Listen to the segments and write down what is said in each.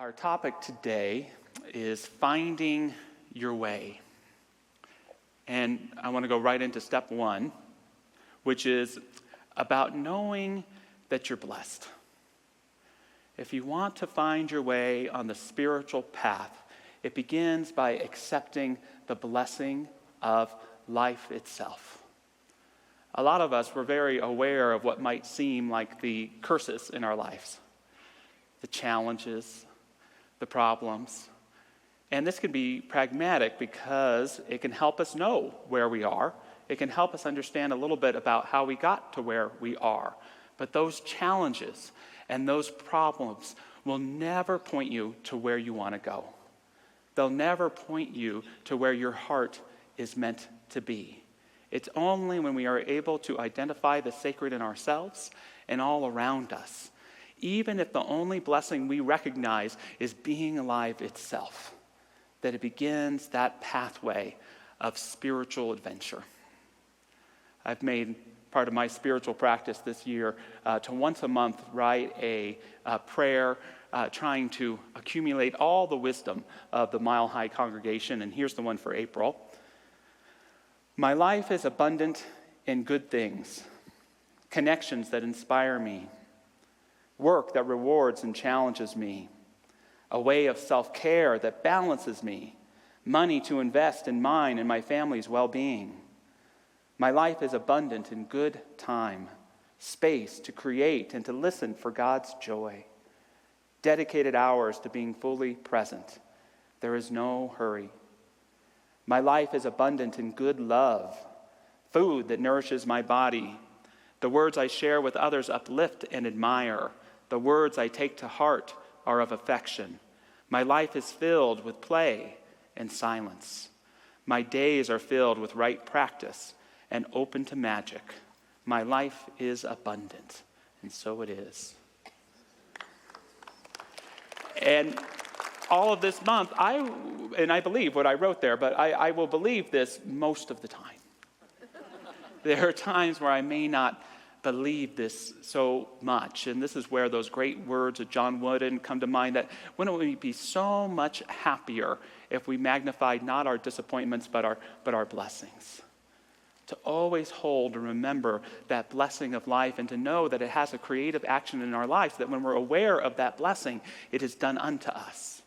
Our topic today is finding your way. And I want to go right into step one, which is about knowing that you're blessed. If you want to find your way on the spiritual path, it begins by accepting the blessing of life itself. A lot of us were very aware of what might seem like the curses in our lives, the challenges, the problems. And this can be pragmatic because it can help us know where we are. It can help us understand a little bit about how we got to where we are. But those challenges and those problems will never point you to where you want to go. They'll never point you to where your heart is meant to be. It's only when we are able to identify the sacred in ourselves and all around us, even if the only blessing we recognize is being alive itself, that it begins that pathway of spiritual adventure. I've made part of my spiritual practice this year to once a month write a prayer trying to accumulate all the wisdom of the Mile High congregation, and here's the one for April. My life is abundant in good things, connections that inspire me, work that rewards and challenges me, a way of self-care that balances me, money to invest in mine and my family's well-being. My life is abundant in good time, space to create and to listen for God's joy, dedicated hours to being fully present. There is no hurry. My life is abundant in good love, food that nourishes my body. The words I share with others uplift and admire. The words I take to heart are of affection. My life is filled with play and silence. My days are filled with right practice and open to magic. My life is abundant, and so it is. And all of this month, I believe what I wrote there, but I will believe this most of the time. There are times where I may not believe this so much, and this is where those great words of John Wooden come to mind, that wouldn't we be so much happier if we magnified not our disappointments but our blessings? To always hold and remember that blessing of life, and to know that it has a creative action in our lives, that when we're aware of that blessing, it is done unto us.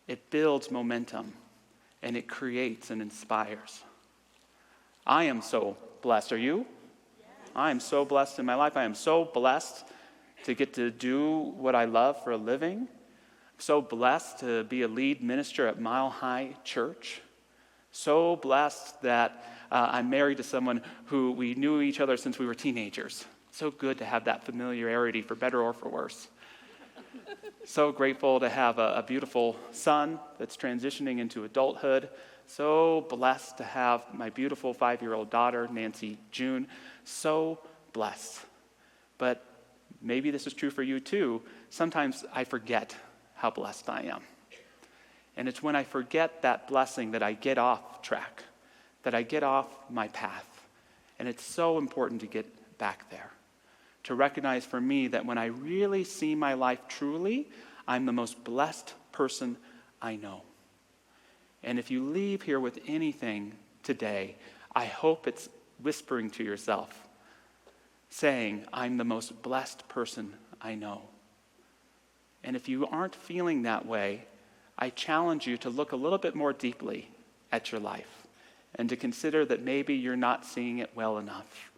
It builds momentum, and it creates and inspires. I am so blessed. Are you? I am so blessed in my life. I am so blessed to get to do what I love for a living. I'm so blessed to be a lead minister at Mile High Church. So blessed that I'm married to someone who we knew each other since we were teenagers. So good to have that familiarity, for better or for worse. So grateful to have a beautiful son that's transitioning into adulthood. So blessed to have my beautiful 5-year-old daughter, Nancy June. So blessed. But maybe this is true for you too. Sometimes I forget how blessed I am. And it's when I forget that blessing that I get off track, that I get off my path. And it's so important to get back there, to recognize for me that when I really see my life truly, I'm the most blessed person I know. And if you leave here with anything today, I hope it's whispering to yourself, saying, I'm the most blessed person I know. And if you aren't feeling that way, I challenge you to look a little bit more deeply at your life and to consider that maybe you're not seeing it well enough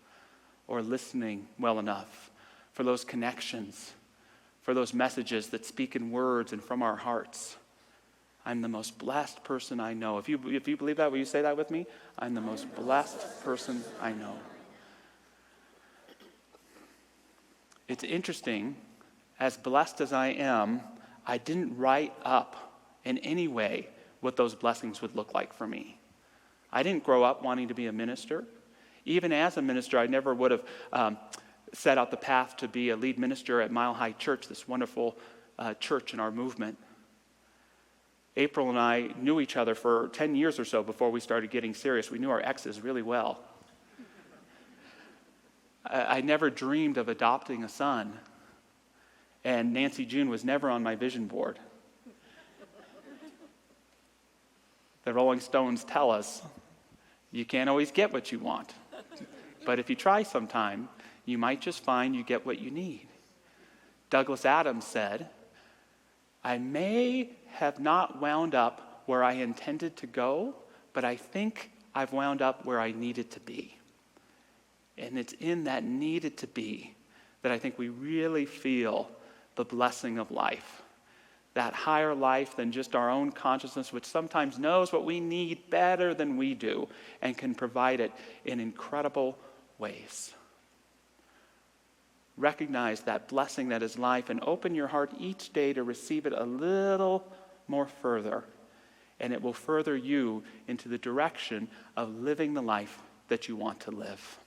or listening well enough for those connections, for those messages that speak in words and from our hearts. I'm the most blessed person I know. If you believe that, will you say that with me? I'm the most blessed person I know. It's interesting, as blessed as I am, I didn't write up in any way what those blessings would look like for me. I didn't grow up wanting to be a minister. Even as a minister, I never would have set out the path to be a lead minister at Mile High Church, this wonderful church in our movement. April and I knew each other for 10 years or so before we started getting serious. We knew our exes really well. I never dreamed of adopting a son, and Nancy June was never on my vision board. The Rolling Stones tell us you can't always get what you want. But if you try sometime, you might just find you get what you need. Douglas Adams said, I may have not wound up where I intended to go, but I think I've wound up where I needed to be. And it's in that needed to be that I think we really feel the blessing of life. That higher life than just our own consciousness, which sometimes knows what we need better than we do and can provide it in incredible ways. Recognize that blessing that is life and open your heart each day to receive it a little more further. And it will further you into the direction of living the life that you want to live.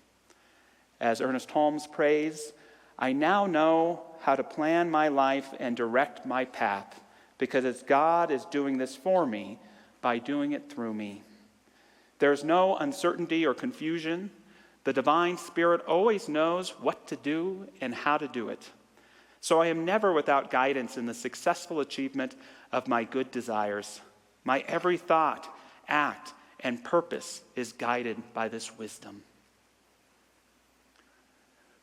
As Ernest Holmes prays, I now know how to plan my life and direct my path, because as God is doing this for me by doing it through me. There's no uncertainty or confusion. The divine Spirit always knows what to do and how to do it. So I am never without guidance in the successful achievement of my good desires. My every thought, act, and purpose is guided by this wisdom.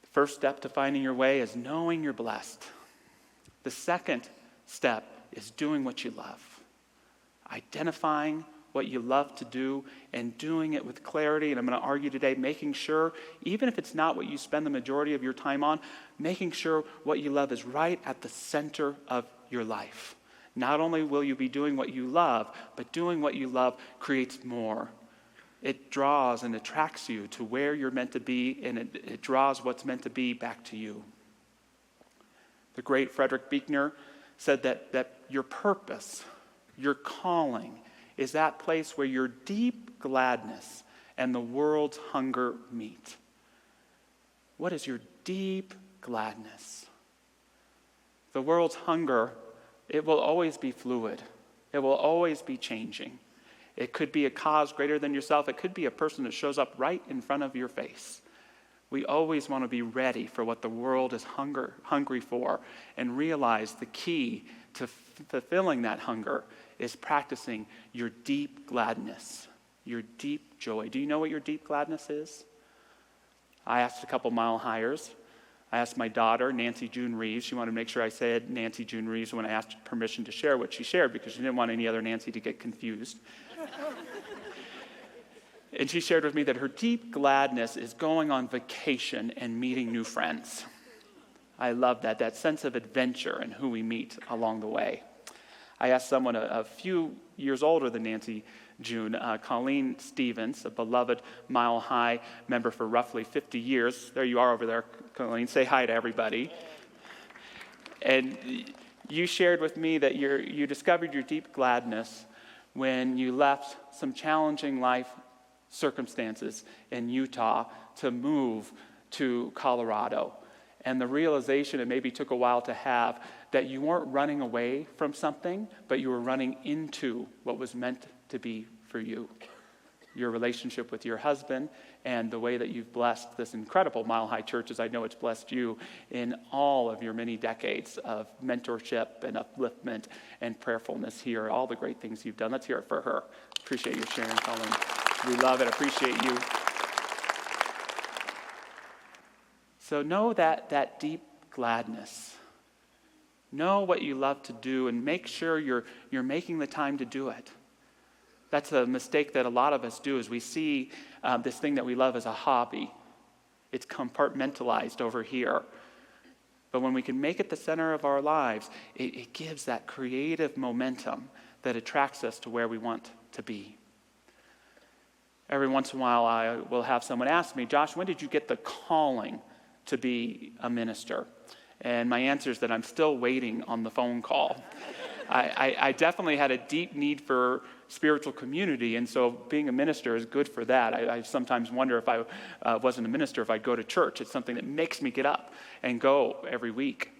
The first step to finding your way is knowing you're blessed. The second step is doing what you love. Identifying what you love to do and doing it with clarity. And I'm going to argue today, making sure, even if it's not what you spend the majority of your time on, making sure what you love is right at the center of your life. Not only will you be doing what you love, but doing what you love creates more. It draws and attracts you to where you're meant to be, and it draws what's meant to be back to you. The great Frederick Buechner said that your purpose, your calling, is that place where your deep gladness and the world's hunger meet. What is your deep gladness? The world's hunger, it will always be fluid. It will always be changing. It could be a cause greater than yourself. It could be a person that shows up right in front of your face. We always want to be ready for what the world is hungry for, and realize the key to fulfilling that hunger is practicing your deep gladness, your deep joy. Do you know what your deep gladness is? I asked a couple mile highers. I asked my daughter, Nancy June Reeves. She wanted to make sure I said Nancy June Reeves when I asked permission to share what she shared, because she didn't want any other Nancy to get confused. And she shared with me that her deep gladness is going on vacation and meeting new friends. I love that sense of adventure and who we meet along the way. I asked someone a few years older than Nancy June, Colleen Stevens, a beloved Mile High member for roughly 50 years. There you are over there, Colleen. Say hi to everybody. And you shared with me that you discovered your deep gladness when you left some challenging life circumstances in Utah to move to Colorado. And the realization, it maybe took a while to have, that you weren't running away from something, but you were running into what was meant to be for you. Your relationship with your husband and the way that you've blessed this incredible Mile High Church, as I know it's blessed you in all of your many decades of mentorship and upliftment and prayerfulness here, all the great things you've done. Let's hear it for her. Appreciate you sharing, Colleen. We love it. Appreciate you. So know that deep gladness. Know what you love to do and make sure you're making the time to do it. That's a mistake that a lot of us do, is we see this thing that we love as a hobby. It's compartmentalized over here. But when we can make it the center of our lives, it gives that creative momentum that attracts us to where we want to be. Every once in a while, I will have someone ask me, Josh, when did you get the calling to be a minister? And my answer is that I'm still waiting on the phone call. I definitely had a deep need for spiritual community, and so being a minister is good for that. I sometimes wonder if I wasn't a minister, if I'd go to church. It's something that makes me get up and go every week.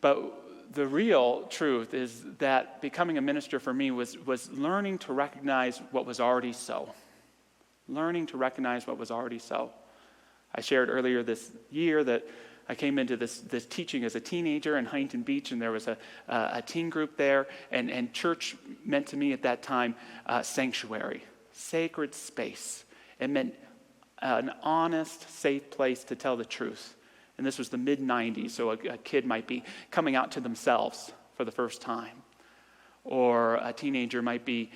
But the real truth is that becoming a minister for me was learning to recognize what was already so. Learning to recognize what was already so. I shared earlier this year that I came into this teaching as a teenager in Huntington Beach, and there was a teen group there, and church meant to me at that time sanctuary, sacred space. It meant an honest, safe place to tell the truth. And this was the mid-'90s, so a kid might be coming out to themselves for the first time. Or a teenager might be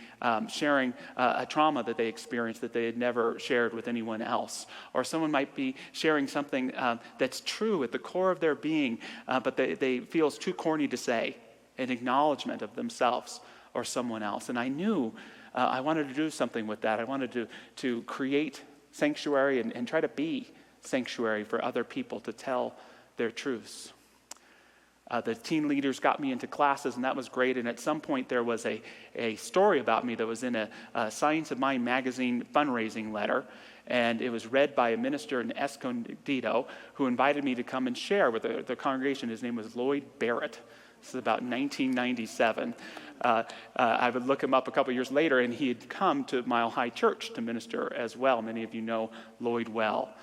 sharing a trauma that they experienced that they had never shared with anyone else. Or someone might be sharing something that's true at the core of their being, but they feel it's too corny to say, an acknowledgement of themselves or someone else. And I knew I wanted to do something with that. I wanted to create sanctuary and try to be sanctuary for other people to tell their truths. The teen leaders got me into classes, and that was great. And at some point, there was a story about me that was in a Science of Mind magazine fundraising letter. And it was read by a minister in Escondido who invited me to come and share with the congregation. His name was Lloyd Barrett. This is about 1997. I would look him up a couple years later, and he had come to Mile High Church to minister as well. Many of you know Lloyd well.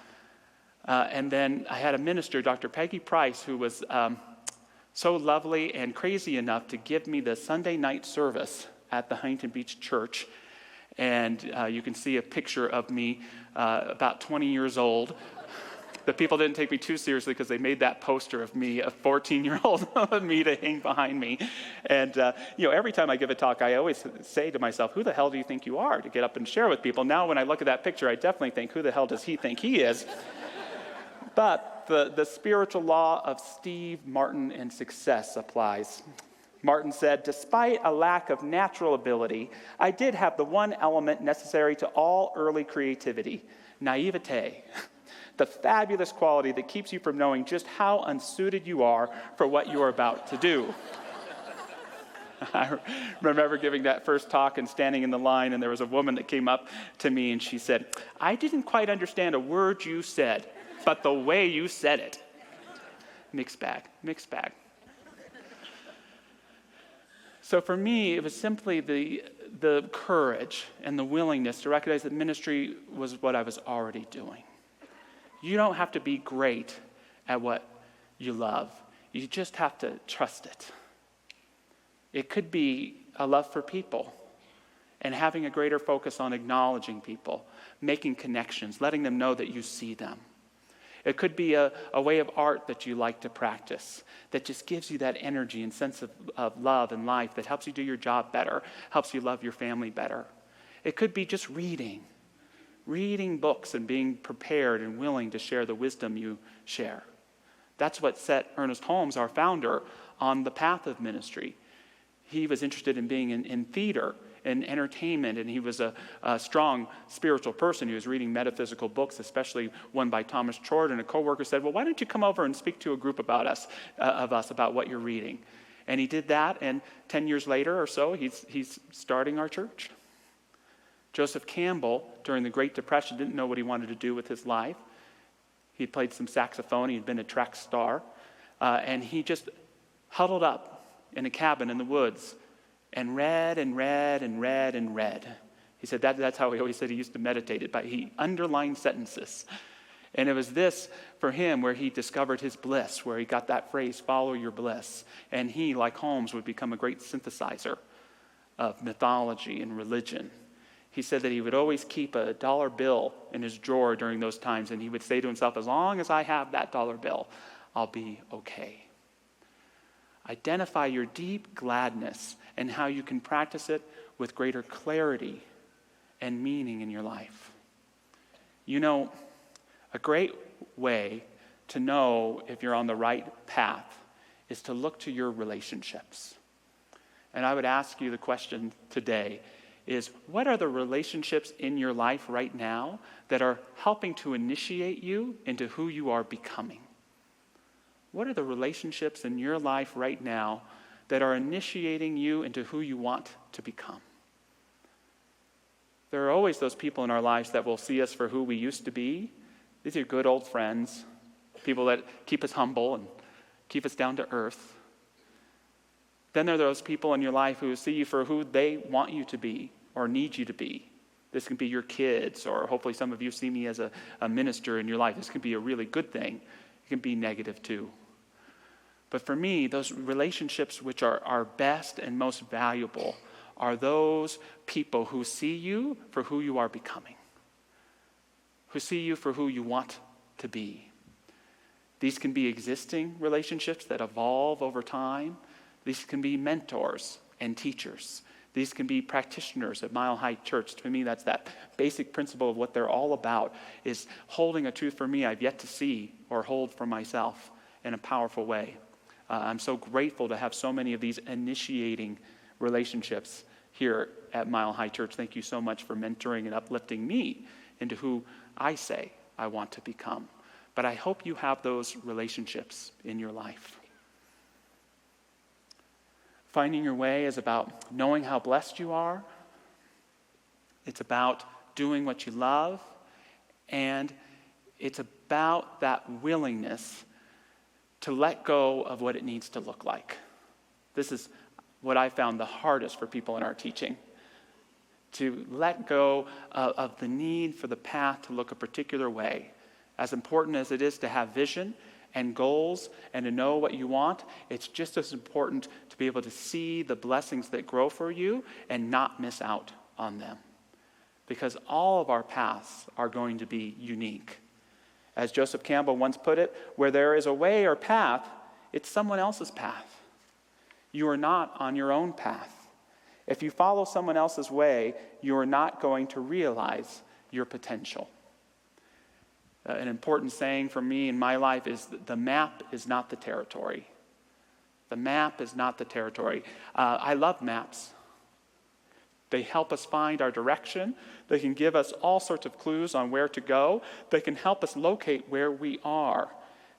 And then I had a minister, Dr. Peggy Price, who was so lovely and crazy enough to give me the Sunday night service at the Huntington Beach Church. And you can see a picture of me about 20 years old. The people didn't take me too seriously because they made that poster of me, a 14-year-old me, to hang behind me. And every time I give a talk, I always say to myself, who the hell do you think you are to get up and share with people? Now when I look at that picture, I definitely think, who the hell does he think he is? But the spiritual law of Steve, Martin, and success applies. Martin said, despite a lack of natural ability, I did have the one element necessary to all early creativity, naivete, the fabulous quality that keeps you from knowing just how unsuited you are for what you are about to do. I remember giving that first talk and standing in the line, and there was a woman that came up to me, and she said, I didn't quite understand a word you said, but the way you said it. Mixed bag. So for me, it was simply the courage and the willingness to recognize that ministry was what I was already doing. You don't have to be great at what you love. You just have to trust it. It could be a love for people and having a greater focus on acknowledging people, making connections, letting them know that you see them. It could be a way of art that you like to practice that just gives you that energy and sense of love and life that helps you do your job better, helps you love your family better. It could be just reading books and being prepared and willing to share the wisdom you share. That's what set Ernest Holmes, our founder, on the path of ministry. He was interested in being in theater and entertainment, and he was a strong spiritual person. He was reading metaphysical books, especially one by Thomas Chord, and a coworker said, well, why don't you come over and speak to a group about us about what you're reading? And he did that, and 10 years later or so, he's starting our church. Joseph Campbell, during the Great Depression, didn't know what he wanted to do with his life. He played some saxophone. He'd been a track star, and he just huddled up in a cabin in the woods and read and read and read and read. He said that's how he always said he used to meditate it, but he underlined sentences. And it was this, for him, where he discovered his bliss, where he got that phrase, follow your bliss. And he, like Holmes, would become a great synthesizer of mythology and religion. He said that he would always keep a dollar bill in his drawer during those times, and he would say to himself, as long as I have that dollar bill, I'll be okay. Identify your deep gladness and how you can practice it with greater clarity and meaning in your life. You know, a great way to know if you're on the right path is to look to your relationships. And I would ask you the question today is, what are the relationships in your life right now that are helping to initiate you into who you are becoming? What are the relationships in your life right now that are initiating you into who you want to become? There are always those people in our lives that will see us for who we used to be. These are good old friends, people that keep us humble and keep us down to earth. Then there are those people in your life who see you for who they want you to be or need you to be. This can be your kids, or hopefully some of you see me as a minister in your life. This can be a really good thing. It can be negative too. But for me, those relationships which are best and most valuable are those people who see you for who you are becoming, who see you for who you want to be. These can be existing relationships that evolve over time. These can be mentors and teachers. These can be practitioners at Mile High Church. To me, that's that basic principle of what they're all about, is holding a truth for me I've yet to see or hold for myself in a powerful way. I'm so grateful to have so many of these initiating relationships here at Mile High Church. Thank you so much for mentoring and uplifting me into who I say I want to become. But I hope you have those relationships in your life. Finding your way is about knowing how blessed you are. It's about doing what you love. And it's about that willingness to let go of what it needs to look like. This is what I found the hardest for people in our teaching. To let go of the need for the path to look a particular way. As important as it is to have vision and goals and to know what you want, it's just as important to be able to see the blessings that grow for you and not miss out on them. Because all of our paths are going to be unique. As Joseph Campbell once put it, where there is a way or path, it's someone else's path. You are not on your own path. If you follow someone else's way, you are not going to realize your potential. An important saying for me in my life is that the map is not the territory. The map is not the territory. I love maps. They help us find our direction. They can give us all sorts of clues on where to go. They can help us locate where we are.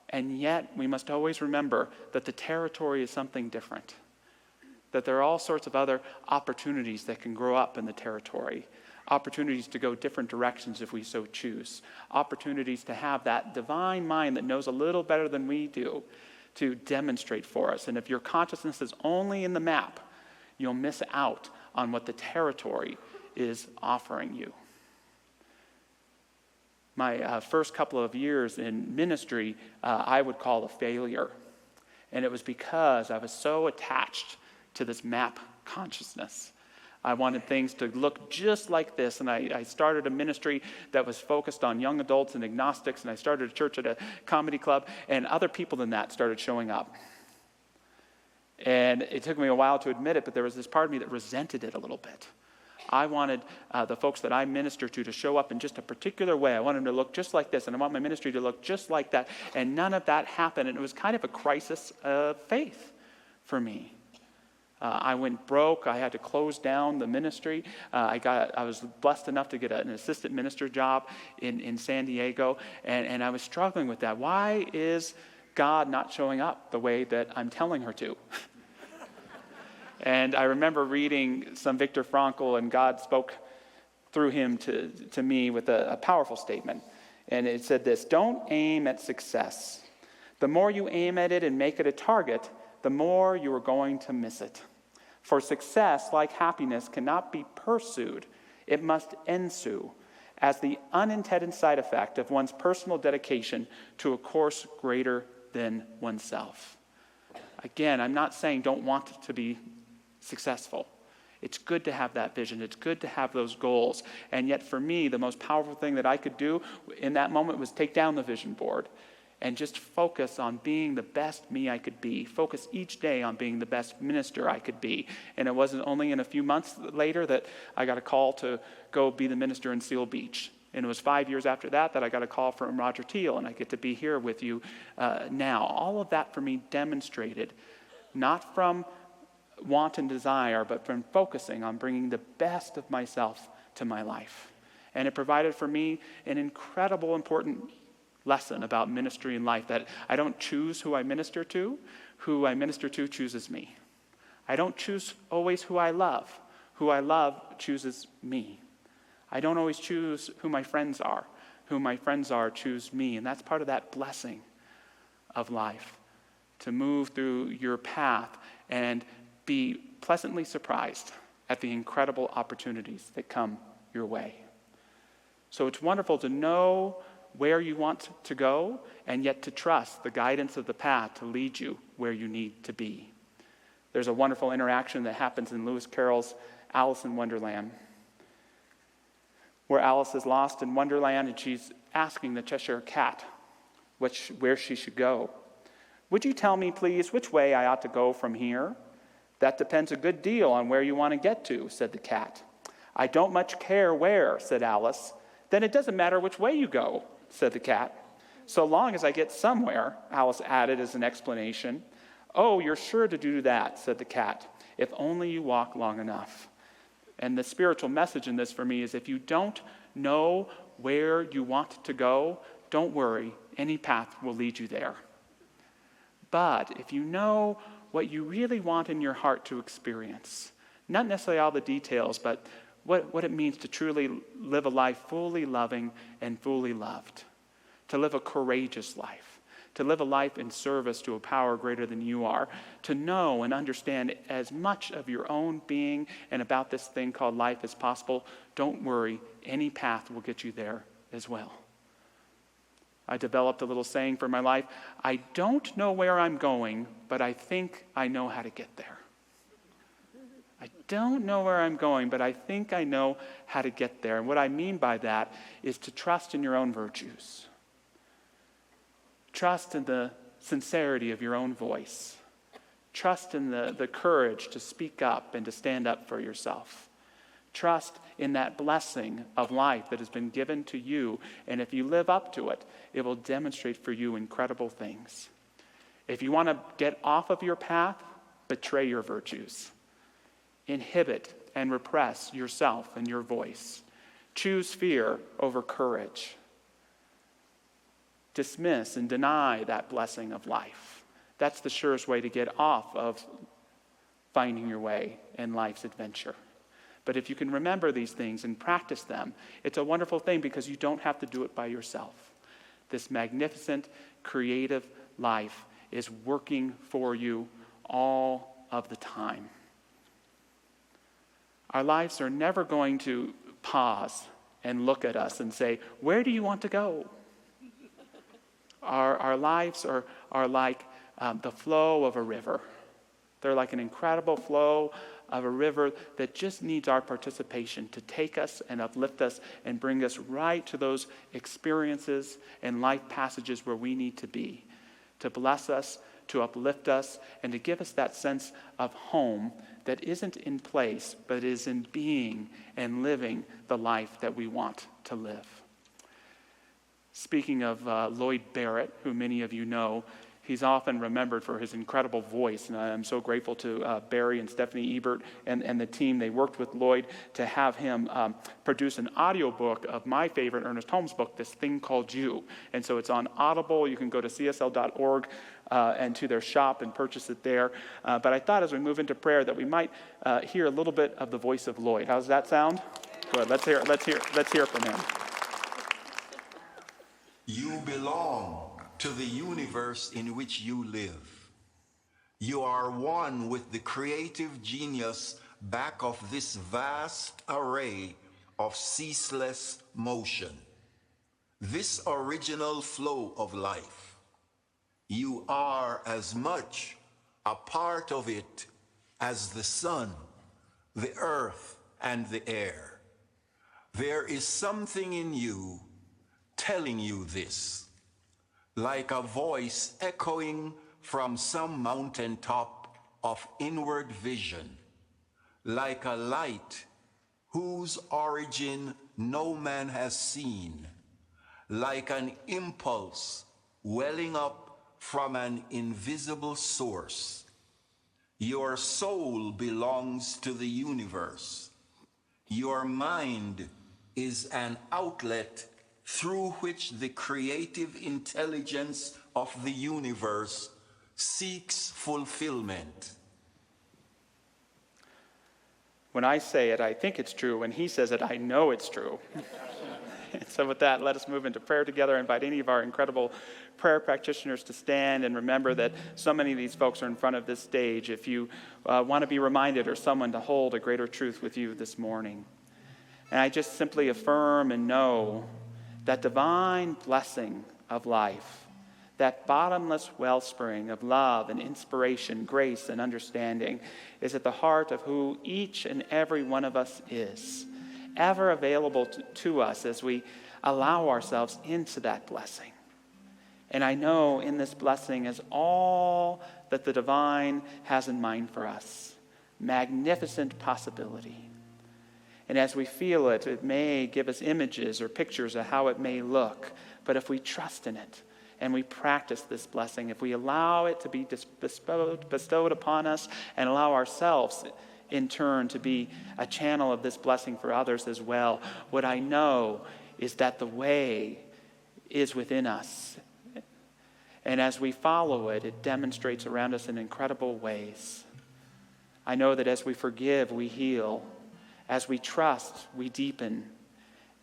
And yet, we must always remember that the territory is something different. That there are all sorts of other opportunities that can grow up in the territory. Opportunities to go different directions if we so choose. Opportunities to have that divine mind that knows a little better than we do to demonstrate for us. And if your consciousness is only in the map, you'll miss out on what the territory is offering you. My first couple of years in ministry, I would call a failure. And it was because I was so attached to this map consciousness. I wanted things to look just like this, and I started a ministry that was focused on young adults and agnostics, and I started a church at a comedy club, and other people than that started showing up. And it took me a while to admit it, but there was this part of me that resented it a little bit. I wanted the folks that I minister to show up in just a particular way. I wanted them to look just like this, and I want my ministry to look just like that, and none of that happened, and it was kind of a crisis of faith for me. I went broke. I had to close down the ministry. I was blessed enough to get an assistant minister job in San Diego, and I was struggling with that. Why is God not showing up the way that I'm telling her to? And I remember reading some Viktor Franco, and God spoke through him to me with a powerful statement. And it said this: don't aim at success. The more you aim at it and make it a target, the more you are going to miss it. For success, like happiness, cannot be pursued. It must ensue as the unintended side effect of one's personal dedication to a course greater than oneself. Again, I'm not saying don't want to be successful. It's good to have that vision. It's good to have those goals. And yet for me, the most powerful thing that I could do in that moment was take down the vision board and just focus on being the best me I could be. Focus each day on being the best minister I could be. And it wasn't only in a few months later that I got a call to go be the minister in Seal Beach. And it was 5 years after that I got a call from Roger Teal, and I get to be here with you now. All of that for me demonstrated, not from want and desire, but from focusing on bringing the best of myself to my life. And it provided for me an incredible, important lesson about ministry and life, that I don't choose who I minister to. Who I minister to chooses me. I don't choose always who I love. Who I love chooses me. I don't always choose who my friends are. Who my friends are choose me. And that's part of that blessing of life, to move through your path and be pleasantly surprised at the incredible opportunities that come your way. So it's wonderful to know where you want to go, and yet to trust the guidance of the path to lead you where you need to be. There's a wonderful interaction that happens in Lewis Carroll's Alice in Wonderland, where Alice is lost in Wonderland and she's asking the Cheshire Cat where she should go. "Would you tell me, please, which way I ought to go from here?" "That depends a good deal on where you want to get to," said the cat. "I don't much care where," said Alice. "Then it doesn't matter which way you go," said the cat. "So long as I get somewhere," Alice added as an explanation. "Oh, you're sure to do that," said the cat, "if only you walk long enough." And the spiritual message in this for me is, if you don't know where you want to go, don't worry, any path will lead you there. But if you know what you really want in your heart to experience, not necessarily all the details, but what it means to truly live a life fully loving and fully loved, to live a courageous life, to live a life in service to a power greater than you are, to know and understand as much of your own being and about this thing called life as possible, don't worry, any path will get you there as well. I developed a little saying for my life: I don't know where I'm going, but I think I know how to get there. I don't know where I'm going, but I think I know how to get there. And what I mean by that is to trust in your own virtues. Trust in the sincerity of your own voice. Trust in the courage to speak up and to stand up for yourself. Trust in that blessing of life that has been given to you. And if you live up to it, it will demonstrate for you incredible things. If you want to get off of your path, betray your virtues. Inhibit and repress yourself and your voice. Choose fear over courage. Dismiss and deny that blessing of life. That's the surest way to get off of finding your way in life's adventure. But if you can remember these things and practice them, it's a wonderful thing because you don't have to do it by yourself. This magnificent, creative life is working for you all of the time. Our lives are never going to pause and look at us and say, "Where do you want to go?" Our lives are like the flow of a river. They're like an incredible flow of a river that just needs our participation to take us and uplift us and bring us right to those experiences and life passages where we need to be, to bless us, to uplift us, and to give us that sense of home that isn't in place, but is in being and living the life that we want to live. Speaking of Lloyd Barrett, who many of you know, he's often remembered for his incredible voice, and I'm so grateful to Barry and Stephanie Ebert and the team. They worked with Lloyd to have him produce an audiobook of my favorite Ernest Holmes book, This Thing Called You. And so it's on Audible. You can go to csl.org and to their shop and purchase it there. But I thought as we move into prayer that we might hear a little bit of the voice of Lloyd. How does that sound? Good. Let's hear from him. You belong to the universe in which you live. You are one with the creative genius back of this vast array of ceaseless motion, this original flow of life. You are as much a part of it as the sun, the earth, and the air. There is something in you telling you this, like a voice echoing from some mountaintop of inward vision, like a light whose origin no man has seen, like an impulse welling up from an invisible source. Your soul belongs to the universe. Your mind is an outlet through which the creative intelligence of the universe seeks fulfillment. When I say it, I think it's true. When he says it, I know it's true. And so with that, let us move into prayer together. I invite any of our incredible prayer practitioners to stand and remember that so many of these folks are in front of this stage. If you want to be reminded or someone to hold a greater truth with you this morning. And I just simply affirm and know that divine blessing of life, that bottomless wellspring of love and inspiration, grace and understanding, is at the heart of who each and every one of us is, ever available to us as we allow ourselves into that blessing. And I know in this blessing is all that the divine has in mind for us. Magnificent possibility. And as we feel it, it may give us images or pictures of how it may look. But if we trust in it and we practice this blessing, if we allow it to be bestowed upon us and allow ourselves in turn to be a channel of this blessing for others as well, what I know is that the way is within us. And as we follow it, it demonstrates around us in incredible ways. I know that as we forgive, we heal. As we trust, we deepen.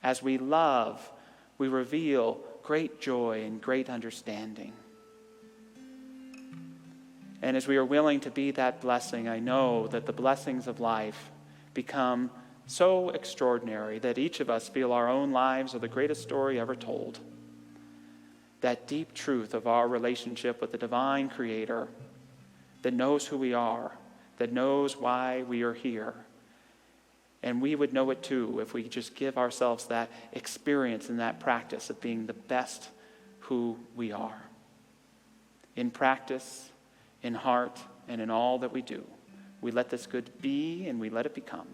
As we love, we reveal great joy and great understanding. And as we are willing to be that blessing, I know that the blessings of life become so extraordinary that each of us feel our own lives are the greatest story ever told. That deep truth of our relationship with the divine Creator that knows who we are, that knows why we are here. And we would know it too if we just give ourselves that experience and that practice of being the best who we are. In practice, in heart, and in all that we do, we let this good be and we let it become.